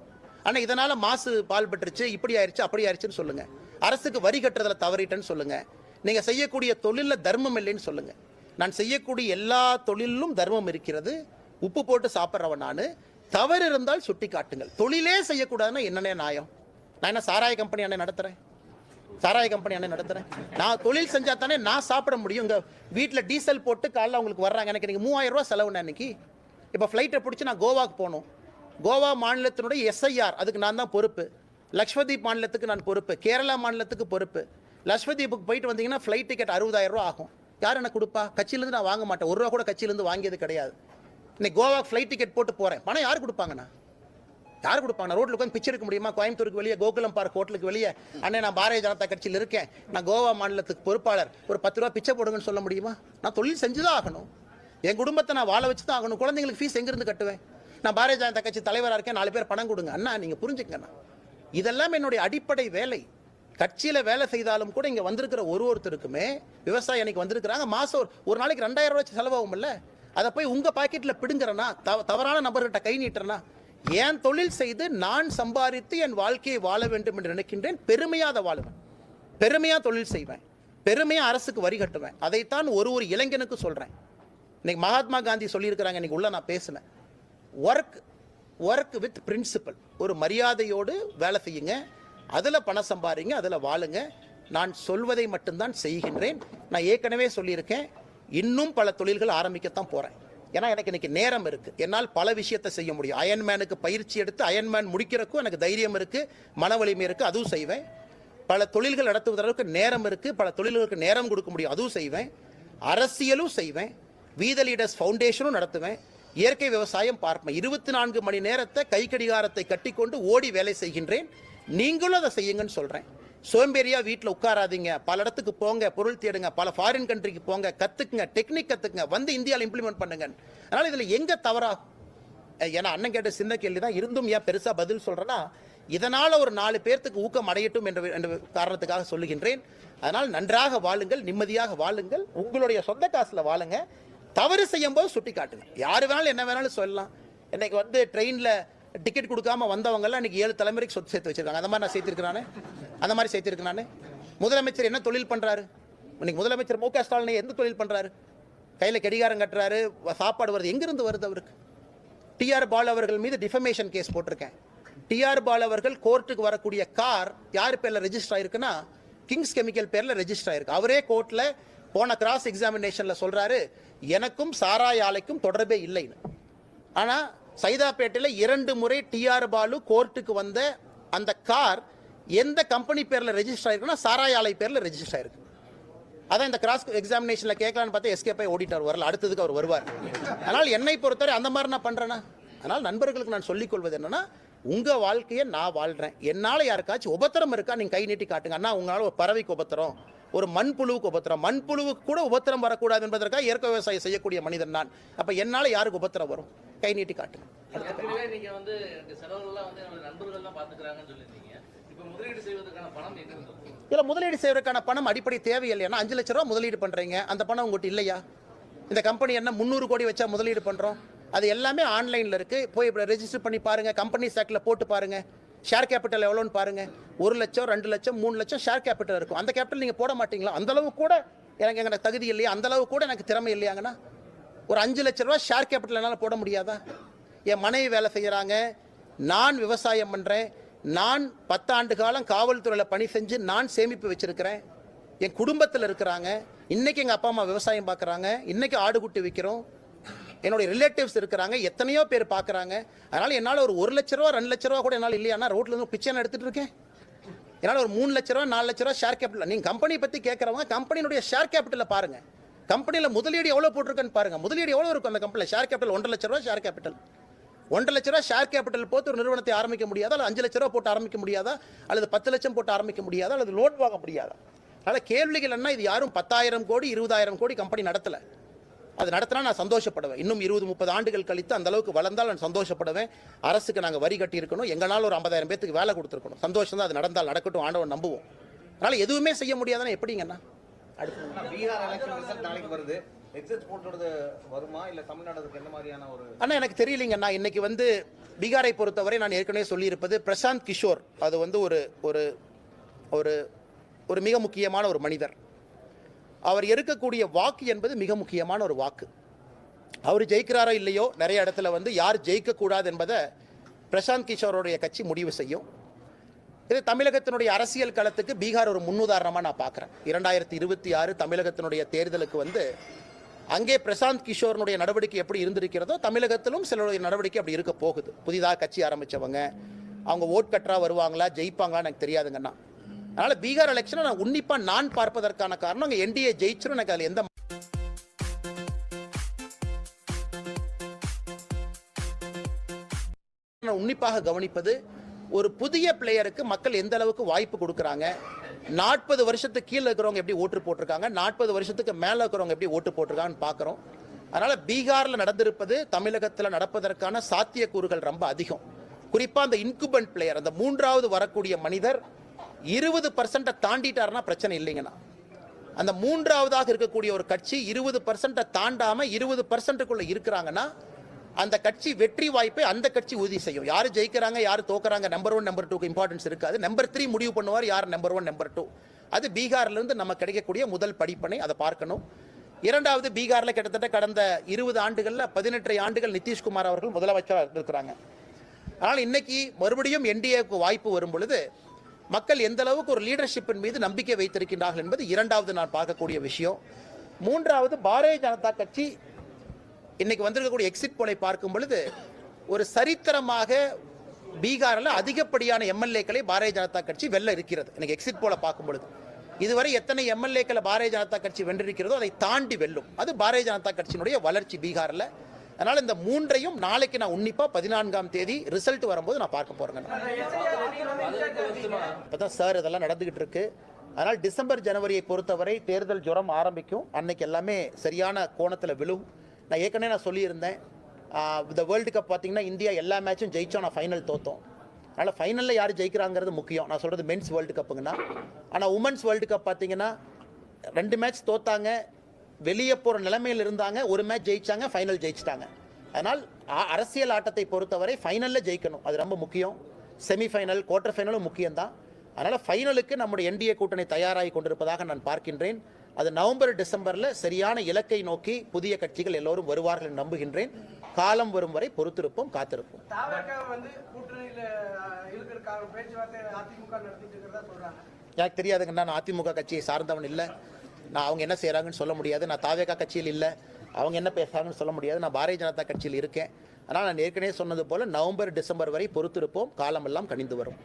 ஆனால் இதனால் மாசு பால்பட்டுருச்சு, இப்படி ஆயிடுச்சு, அப்படி ஆயிடுச்சுன்னு சொல்லுங்கள். அரசுக்கு வரி கட்டுறதில் தவறிட்டேன்னு சொல்லுங்கள். நீங்கள் செய்யக்கூடிய தொழிலில் தர்மம் இல்லைன்னு சொல்லுங்கள். நான் செய்யக்கூடிய எல்லா தொழிலும் தர்மம் இருக்கிறது. உப்பு போட்டு சாப்பிட்றவன் நான். தவறு இருந்தால் சுட்டி காட்டுங்கள். தொழிலே செய்யக்கூடாதுன்னா என்னென்ன நியாயம்? நான் என்ன சாராய கம்பெனி அண்ணே நடத்துகிறேன்? சாராய கம்பெனி அண்ணே நடத்துகிறேன்? நான் தொழில் செஞ்சால் தானே நான் சாப்பிட முடியும். இங்கே வீட்டில் டீசல் போட்டு காலைல அவங்களுக்கு வர்றாங்க, எனக்கு நீங்கள் 3000 ரூபா செலவுண்ணே அன்னைக்கு. இப்போ ஃப்ளைட்டை பிடிச்சி நான் கோவாக்கு போகணும். கோவா மாநிலத்தினுடைய SIR அதுக்கு நான் தான் பொறுப்பு. லக்ஷ்வதீப் மாநிலத்துக்கு நான் பொறுப்பு, கேரளா மாநிலத்துக்கு பொறுப்பு. லக்ஷ்வதீப்புக்கு போயிட்டு வந்தீங்கன்னா ஃப்ளைட் டிக்கெட் 60,000 ரூபா ஆகும். யார் எனக்கு கொடுப்பா? கட்சியிலேருந்து நான் வாங்க மாட்டேன், 1 ரூபா கூட கட்சியிலேருந்து வாங்கியது கிடையாது. இன்னைக்கு கோவாக்கு ஃப்ளைட் டிக்கெட் போட்டு போகிறேன், பணம் யார் கொடுப்பாங்கண்ணா? யார் கொடுப்பாங்க? ரோட்டில் உட்காந்து பிச்சை எடுக்க முடியுமா? கோயம்புத்தூருக்கு வெளியே கோகுலம் பார்க் ஹோட்டலுக்கு வெளியே அண்ணே நான் பாரதிய ஜனதா கட்சியில் இருக்கேன், நான் கோவா மாநிலத்துக்கு பொறுப்பாளர், ஒரு 10 ரூபா பிச்சை போடுங்கன்னு சொல்ல முடியுமா? நான் தொழில் செஞ்சு தான் ஆகணும், என் குடும்பத்தை நான் வாழ வச்சு தான் ஆகணும். குழந்தைங்களுக்கு ஃபீஸ் எங்கேருந்து கட்டுவேன்? நான் பாரதிய ஜனதா கட்சி தலைவராக இருக்கேன், 4 பேர் பணம் கொடுங்க அண்ணா, நீங்கள் புரிஞ்சுக்கண்ணா. இதெல்லாம் என்னுடைய அடிப்படை வேலை. கட்சியில் வேலை செய்தாலும் கூட இங்கே வந்திருக்கிற ஒருத்தருக்குமே விவசாயம் அன்னைக்கு வந்திருக்கிறாங்க, மாதம் ஒரு நாளைக்கு 2000 ரூபாய் செலவாகும்ல, அதை போய் உங்கள் பாக்கெட்டில் பிடுங்கிறனா, தவறான நபர்கிட்ட கை நீட்டுறனா? ஏன் தொழில் செய்து நான் சம்பாதித்து என் வாழ்க்கையை வாழ வேண்டும் என்று நினைக்கின்றேன். பெருமையாக அதை வாழுவேன், பெருமையாக தொழில் செய்வேன், பெருமையாக அரசுக்கு வரி கட்டுவேன். அதைத்தான் ஒரு இளைஞனுக்கு சொல்கிறேன். இன்னைக்கு மகாத்மா காந்தி சொல்லியிருக்கிறாங்க, இன்னைக்கு உள்ள நான் பேசினேன், ஒர்க் வித் பிரின்சிபல். ஒரு மரியாதையோடு வேலை செய்யுங்க, அதில் பணம் சம்பாதிங்க, அதில் வாழுங்க. நான் சொல்வதை மட்டும்தான் செய்கின்றேன். நான் ஏற்கனவே சொல்லியிருக்கேன், இன்னும் பல தொழில்கள் ஆரம்பிக்கத்தான் போகிறேன். ஏன்னா எனக்கு இன்னைக்கு நேரம் இருக்குது, என்னால் பல விஷயத்தை செய்ய முடியும். அயன்மேனுக்கு பயிற்சி எடுத்து அயன்மேன் முடிக்கிறக்கும் எனக்கு தைரியம் இருக்குது, மன வலிமை இருக்குது, அதுவும் செய்வேன். பல தொழில்கள் நடத்துவதற்கு நேரம் இருக்குது, பல தொழில்களுக்கு நேரம் கொடுக்க முடியும், அதுவும் செய்வேன். அரசியலும் செய்வேன், வி த லீடர்ஸ் ஃபவுண்டேஷனும் நடத்துவேன், இயற்கை விவசாயம் பார்ப்பேன். 24 மணி நேரத்தை கை கடிகாரத்தை கட்டிக்கொண்டு ஓடி வேலை செய்கின்றேன். நீங்களும் அதை செய்யுங்கன்னு சொல்கிறேன். சோம்பேறியா வீட்டில் உட்காராதீங்க, பல இடத்துக்கு போங்க, பொருள் தேடுங்க, பல ஃபாரின் கண்ட்ரிக்கு போங்க, கற்றுக்குங்க, டெக்னிக் கற்றுக்குங்க, வந்து இந்தியாவில் இம்ப்ளிமெண்ட் பண்ணுங்க. அதனால் இதில் எங்கே தவறாகும்? ஏன்னா அண்ணன் கேட்ட சின்ன கேள்வி தான், இருந்தும் ஏன் பெருசாக பதில் சொல்கிறேன்னா, இதனால் ஒரு 4 பேர்த்துக்கு ஊக்கம் அடையட்டும் என்ற காரணத்துக்காக சொல்லுகின்றேன். அதனால் நன்றாக வாழுங்கள், நிம்மதியாக வாழுங்கள், உங்களுடைய சொந்த காசில் வாழுங்க. தவறு செய்யும் போது சுட்டி காட்டுங்க. யார் வேணாலும் என்ன வேணாலும் சொல்லலாம். இன்னைக்கு வந்து ட்ரெயினில் டிக்கெட் கொடுக்காம வந்தவங்கெல்லாம் இன்னைக்கு 7 தலைமுறைக்கு சொத்து சேர்த்து வச்சிருக்காங்க. அந்த மாதிரி நான் சேர்த்திருக்கிறானே, அந்த மாதிரி சேர்த்திருக்கிறானே. முதலமைச்சர் என்ன தொழில் பண்ணுறாரு? இன்னைக்கு முதலமைச்சர் மு.க. ஸ்டாலின் எந்த தொழில் பண்ணுறாரு? கையில் கடிகாரம் கட்டுறாரு, சாப்பாடு வருது, எங்கிருந்து வருது அவருக்கு? டிஆர் பாலு அவர்கள் மீது டிஃபமேஷன் கேஸ் போட்டிருக்கேன். டிஆர் பாலு அவர்கள் கோர்ட்டுக்கு வரக்கூடிய கார் யார் பேரில் ரெஜிஸ்டர் ஆயிருக்குன்னா கிங்ஸ் கெமிக்கல் பேரில் ரெஜிஸ்டர் ஆயிருக்கு. அவரே கோர்ட்டில் போன கிராஸ் எக்ஸாமினேஷனில் சொல்கிறாரு, எனக்கும் சாராய ஆலைக்கும் தொடர்பே இல்லைன்னு. ஆனால் சைதாப்பேட்டையில் 2 முறை டிஆர் பாலு கோர்ட்டுக்கு வந்த அந்த கார் எந்த கம்பெனி பேரில் ரெஜிஸ்டர் ஆயிருக்குன்னா சாராய ஆலை பேரில் ரெஜிஸ்டர் ஆயிருக்கு. அதான் இந்த கிராஸ் எக்ஸாமினேஷனில் கேட்கலான்னு பார்த்தா எஸ்கேப் ஆகி ஓடிட்டார், வரல, அடுத்ததுக்கு அவர் வருவார். அதனால் என்னை பொறுத்தவரை அந்த மாதிரி நான் பண்ணுறேன்னா. அதனால் நண்பர்களுக்கு நான் சொல்லிக்கொள்வது என்னன்னா, உங்கள் வாழ்க்கையை நான் வாழ்கிறேன். என்னால் யாருக்காச்சும் உபத்திரம் இருக்கா நீங்கள் கை நீட்டி காட்டுங்க. அண்ணா உங்களால் ஒரு பறவைக்கு உபத்திரம், ஒரு மண்புழுவுக்கு உபத்திரம், மண்புழுவுக்கு கூட உபத்திரம் வரக்கூடாது என்பதற்காக இயற்கை விவசாயம் செய்யக்கூடிய மனிதன் நான். அப்போ என்னால் யாருக்கு உபத்திரம் வரும்? கை நீட்டி காட்டுங்க. நீங்க வந்து செலவுகள்லாம் வந்து நண்பர்கள் தான் பார்த்துக்கிறாங்கன்னு சொல்லியிருந்தீங்க. இப்போ முதலீடு செய்வதற்கான பணம் எங்க இருந்து? இல்லை, முதலீடு செய்வதற்கான பணம் அடிப்படை தேவையில்லையா? 5 லட்ச ரூபா முதலீடு பண்ணுறீங்க, அந்த பணம் உங்கள்கிட்ட இல்லையா? இந்த கம்பெனி என்ன 300 கோடி வச்சா முதலீடு பண்ணுறோம்? அது எல்லாமே ஆன்லைனில் இருக்குது, போய் ரெஜிஸ்டர் பண்ணி பாருங்கள், கம்பெனி ஆக்டில் போட்டு பாருங்கள், ஷேர் கேபிட்டல் எவ்வளோன்னு பாருங்கள். 1 லட்சம், 2 லட்சம், 3 லட்சம் ஷேர் கேபிட்டல் இருக்கும். அந்த கேபிட்டல் நீங்கள் போட மாட்டீங்களா? அந்தளவு கூட எனக்கு தகுதி இல்லையா? அந்தளவு கூட எனக்கு திறமை இல்லையாங்கன்னா ஒரு 5 லட்ச ரூபா ஷேர் கேபிட்டல் என்னால் போட முடியாதா? என் மனைவி வேலை செய்கிறாங்க, நான் விவசாயம் பண்ணுறேன், நான் 10 ஆண்டு காலம் காவல்துறையில் பணி செஞ்சு நான் சேமிப்பு வச்சுருக்கிறேன், என் குடும்பத்தில் இருக்கிறாங்க, இன்றைக்கி எங்கள் அப்பா அம்மா விவசாயம் பார்க்குறாங்க, இன்றைக்கி ஆடுகுட்டி விற்கிறோம், என்னுடைய ரிலேட்டிவ்ஸ் இருக்கிறாங்க, எத்தனையோ பேர் பார்க்குறாங்க. அதனால் என்னால் ஒரு 1 லட்ச ரூபா 2 லட்ச ரூபா கூட என்னால் இல்லையானா ரோட்டில் இருந்து பிச்சை எடுத்துகிட்டு இருக்கேன். என்னால் ஒரு 3 லட்ச ரூபா 4 லட்ச ரூபா ஷேர் கேபிட்டல். நீங்கள் கம்பெனி பற்றி கேட்குறவங்க கம்பெனியுடைய ஷேர் கேபிட்டலில் பாருங்கள், கம்பெனியில் முதலீடு எவ்வளோ போட்டிருக்குன்னு பாருங்கள். முதலீடு எவ்வளோ இருக்கும் அந்த கம்பெனியில்? ஷேர் கேபிட்டல் 1.5 லட்ச ரூபா ஷேர் கேபிட்டல். 1.5 லட்ச ரூபா ஷேர் கேபிட்டல் போட்டு ஒரு நிறுவனத்தை ஆரம்பிக்க முடியாதா? அல்லது 5 லட்ச ரூபா போட்டு ஆரம்பிக்க முடியாதா? அல்லது 10 லட்சம் போட்டு ஆரம்பிக்க முடியாதா? அல்லது லோன் வாங்க முடியாதா? அதனால் கேள்விகள் என்ன, இது யாரும் 10,000 கோடி 20,000 கோடி கம்பெனி நடத்தலை. அது நடத்தினா நான் சந்தோஷப்படுவேன். இன்னும் 20-30 ஆண்டுகள் கழித்து அந்த அளவுக்கு வளர்ந்தால் நான் சந்தோஷப்படுவேன். அரசுக்கு நாங்கள் வரி கட்டி இருக்கணும், எங்களால் ஒரு 50,000 பேத்துக்கு வேலை கொடுத்துருக்கணும். சந்தோஷம் தான், அது நடந்தால் நடக்கட்டும், ஆண்டவன் நம்புவோம். அதனால் எதுவுமே செய்ய முடியாதுன்னா எப்படிங்கண்ணா? அடுத்து பீகார் எலெக்ஷன் ரிசல்ட் நாளைக்கு வருது, எக்ஸிட் போல்றது வருமா இல்லை தமிழ்நாடுக்கு என்ன மாதிரியான ஒரு? அண்ணா எனக்கு தெரியலைங்கண்ணா. இன்னைக்கு வந்து பீகாரை பொறுத்தவரை நான் ஏற்கனவே சொல்லியிருப்பது, பிரசாந்த் கிஷோர் அது வந்து ஒரு ஒரு ஒரு ஒரு மிக முக்கியமான ஒரு மனிதர். அவர் எடுக்கக்கூடிய வாக்கு என்பது மிக முக்கியமான ஒரு வாக்கு. அவர் ஜெயிக்கிறாரோ இல்லையோ, நிறைய இடத்துல வந்து யார் ஜெயிக்கக்கூடாது என்பதை பிரசாந்த் கிஷோருடைய கட்சி முடிவு செய்யும். இது தமிழகத்தினுடைய அரசியல் களத்துக்கு பீகார் ஒரு முன்னுதாரணமாக நான் பார்க்குறேன். 2026 தமிழகத்தினுடைய தேர்தலுக்கு வந்து அங்கே பிரசாந்த் கிஷோருடைய நடவடிக்கை எப்படி இருந்திருக்கிறதோ தமிழகத்திலும் சிலருடைய நடவடிக்கை அப்படி இருக்க போகுது. புதிதாக கட்சி ஆரம்பித்தவங்க அவங்க ஓட் கட்டராக வருவாங்களா, ஜெயிப்பாங்களான்னு எனக்கு தெரியாதுங்கண்ணா. அதனால் பீகார் எலெக்ஷனை நான் உன்னிப்பாக நான் பார்ப்பதற்கான காரணம், அங்கே என்டிஏ ஜெயிச்சிடும், எனக்கு அதில் எந்த உன்னிப்பாக கவனிப்பது, ஒரு புதிய பிளேயருக்கு மக்கள் எந்த அளவுக்கு வாய்ப்பு கொடுக்குறாங்க, 40 வருஷத்துக்கு கீழே இருக்கிறவங்க எப்படி ஓட்டு போட்டிருக்காங்க, 40 வருஷத்துக்கு மேலே இருக்கிறவங்க எப்படி ஓட்டு போட்டிருக்காங்கன்னு பார்க்குறோம். அதனால் பீகாரில் நடந்திருப்பது தமிழகத்தில் நடப்பதற்கான சாத்தியக்கூறுகள் ரொம்ப அதிகம். குறிப்பாக அந்த இன்குபென்ட் பிளேயர், அந்த 3வது வரக்கூடிய மனிதர் 20% தாண்டிட்டாருன்னா பிரச்சனை இல்லைங்கண்ணா. அந்த 3வதாக இருக்கக்கூடிய ஒரு கட்சி 20% தாண்டாமல் 20%க்குள்ளே இருக்கிறாங்கன்னா அந்த கட்சி வெற்றி வாய்ப்பை அந்த கட்சி உறுதி செய்யும். யார் ஜெயிக்கிறாங்க யார் தோக்குறாங்க நம்பர் 1 நம்பர் 2க்கு இம்பார்ட்டன்ஸ் இருக்காது. நம்பர் 3 முடிவு பண்ணுவார் யார் நம்பர் 1 நம்பர் 2. அது பீகார்லேருந்து நம்ம கிடைக்கக்கூடிய முதல் படிப்பனை, அதை பார்க்கணும். 2வது, பீகாரில் கிட்டத்தட்ட கடந்த 20 ஆண்டுகளில் 18 ஆண்டுகள் நிதிஷ்குமார் அவர்கள் முதலமைச்சராக இருக்கிறாங்க. அதனால் இன்னைக்கு மறுபடியும் என்டிஏக்கு வாய்ப்பு வரும் பொழுது மக்கள் எந்த அளவுக்கு ஒரு லீடர்ஷிப்பின் மீது நம்பிக்கை வைத்திருக்கின்றார்கள் என்பது இரண்டாவது நான் பார்க்கக்கூடிய விஷயம். மூன்றாவது, பாரதிய ஜனதா கட்சி இன்னைக்கு வந்திருக்கக்கூடிய எக்ஸிட் போலை பார்க்கும் பொழுது ஒரு சரித்திரமாக பீகாரில் அதிகப்படியான எம்எல்ஏக்களை பாரதிய ஜனதா கட்சி வெல்ல இருக்கிறது. இன்னைக்கு எக்ஸிட் போல பார்க்கும் பொழுது இதுவரை எத்தனை எம்எல்ஏக்களை பாரதிய ஜனதா கட்சி வென்றிருக்கிறதோ அதை தாண்டி வெல்லும். அது பாரதிய ஜனதா கட்சியினுடைய வளர்ச்சி பீகாரில். அதனால் இந்த மூன்றையும் நாளைக்கு நான் உன்னிப்பாக 14ஆம் தேதி ரிசல்ட் வரும்போது நான் பார்க்க போகிறேங்க. இப்போ தான் சார் இதெல்லாம் நடந்துகிட்டு இருக்கு. அதனால் டிசம்பர் ஜனவரியை பொறுத்தவரை தேர்தல் ஜுரம் ஆரம்பிக்கும். அன்னைக்கு எல்லாமே சரியான கோணத்தில் விழும். நான் ஏற்கனவே சொல்லியிருந்தேன், இந்த வேர்ல்டு கப் பார்த்தீங்கன்னா இந்தியா எல்லா மேட்சும் ஜெயிச்சோம், நான் ஃபைனல் தோத்தோம். அதனால் ஃபைனலில் யார் ஜெயிக்கிறாங்கிறது முக்கியம். நான் சொல்கிறது மென்ஸ் வேர்ல்டு கப்புங்கன்னா. ஆனால் உமன்ஸ் வேர்ல்டு கப் பார்த்தீங்கன்னா 2 மேட்ச் தோத்தாங்க, வெளியே போகிற நிலைமையில் இருந்தாங்க, ஒரு மேட்ச் ஜெயிச்சாங்க, ஃபைனல் ஜெயிச்சிட்டாங்க. அதனால் அரசியல் ஆட்டத்தை பொறுத்தவரை ஃபைனலில் ஜெயிக்கணும், அது ரொம்ப முக்கியம். செமிஃபைனல், குவார்டர் ஃபைனலும் முக்கியம்தான். அதனால் ஃபைனலுக்கு நம்முடைய என்டிஏ கூட்டணி தயாராகி கொண்டிருப்பதாக நான் பார்க்கின்றேன். அது நவம்பர் டிசம்பரில் சரியான இலக்கை நோக்கி புதிய கட்சிகள் எல்லோரும் வருவார்கள் என்று நம்புகின்றேன். காலம் வரும் வரை பொறுத்திருப்போம், காத்திருப்போம். எனக்கு தெரியாதுங்கண்ணா, நான் அதிமுக கட்சியை சார்ந்தவன் இல்லை. நான் அவங்க என்ன செய்கிறாங்கன்னு சொல்ல முடியாது. நான் தாவேகா கட்சியில் இல்லை, அவங்க என்ன பேசுகிறாங்கன்னு சொல்ல முடியாது. நான் பாரதிய ஜனதா கட்சியில் இருக்கேன். ஆனால் நான் ஏற்கனவே சொன்னது போல நவம்பர் டிசம்பர் வரை பொறுத்திருப்போம், காலமெல்லாம் கணிந்து வரும்.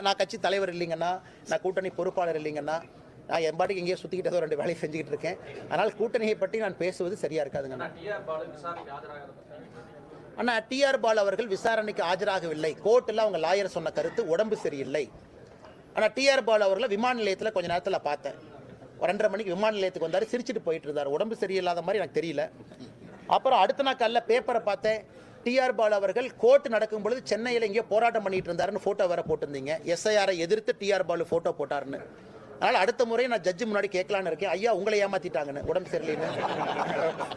நான் கட்சி தலைவர் இல்லைங்கண்ணா, நான் கூட்டணி பொறுப்பாளர் இல்லைங்கண்ணா. நான் என் பாட்டுக்கு எங்கேயோ சுற்றிக்கிட்டதோ 2 வேலையை செஞ்சுக்கிட்டு இருக்கேன். அதனால் கூட்டணியை பற்றி நான் பேசுவது சரியா இருக்காதுங்கண்ணா. ஆனால் டிஆர் பாலு அவர்கள் விசாரணைக்கு ஆஜராகவில்லை. கோர்ட்டில் அவங்க லாயர் சொன்ன கருத்து உடம்பு சரியில்லை. ஆனால் டிஆர் பாலு அவர்களை விமான நிலையத்தில் கொஞ்ச நேரத்தில் பார்த்தேன். 2:30 மணிக்கு விமான நிலையத்துக்கு வந்தார், சிரிச்சிட்டு போயிட்டு இருந்தார். உடம்பு சரியில்லாத மாதிரி எனக்கு தெரியல. அப்புறம் அடுத்த நாள் காலையில் பேப்பரை பார்த்தேன், டிஆர் பாலு அவர்கள் கோர்ட் நடக்கும் பொழுது சென்னையில் எங்கேயோ போராட்டம் பண்ணிட்டு இருந்தாருன்னு ஃபோட்டோ வேற போட்டிருந்தீங்க. எஸ்ஐஆரை எதிர்த்து டிஆர் பாலு ஃபோட்டோ போட்டாருன்னு. அதனால் அடுத்த முறை நான் ஜட்ஜு முன்னாடி கேட்கலான்னு இருக்கேன், ஐயா உங்களை ஏமாத்திட்டாங்கன்னு, உடம்பு சரியில்லைன்னு.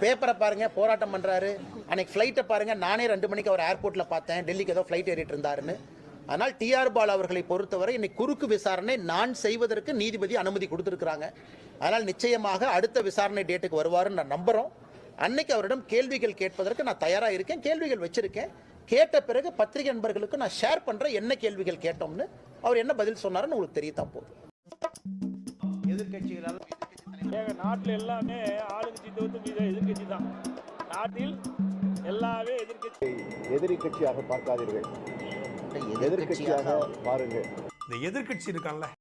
பேப்பரை பாருங்க, போராட்டம் பண்ணுறாரு. அன்னைக்கு ஃப்ளைட்டை பாருங்க, நானே 2 மணிக்கு அவர் ஏர்போர்ட்டில் பார்த்தேன், டெல்லிக்கு ஏதோ ஃப்ளைட் ஏறிட்டு இருந்தாருன்னு. ஆனால் டிஆர் பாலு அவர்களை பொறுத்தவரை இன்னைக்கு குறுக்கு விசாரணை நான் செய்வதற்கு நீதிபதி அனுமதி கொடுத்துருக்குறாங்க. அதனால் நிச்சயமாக அடுத்த விசாரணை டேட்டுக்கு வருவாருன்னு நான் நம்புகிறோம். அன்னைக்கு அவரிடம் கேள்விகள் கேட்பதற்கு நான் தயாராக இருக்கேன், கேள்விகள் வச்சிருக்கேன். கேட்ட பிறகு பத்திரிகை நண்பர்களுக்கு நான் ஷேர் பண்ணுறேன் என்ன கேள்விகள் கேட்டோம்னு. அவர் என்ன பதில் சொன்னாருன்னு உங்களுக்கு தெரியத்தான் போகுது. எதிர்கட்சிகளால் நாட்டில் எல்லாமே ஆளுங்கட்சி தவிர்த்து மீது எதிர்கட்சி தான். நாட்டில் எல்லாமே எதிர்கட்சி. எதிரி கட்சியாக பார்க்காதீர்கள், எதிர்கட்சியாக பாருங்கள். இந்த எதிர்க்கட்சி இருக்கான்ல,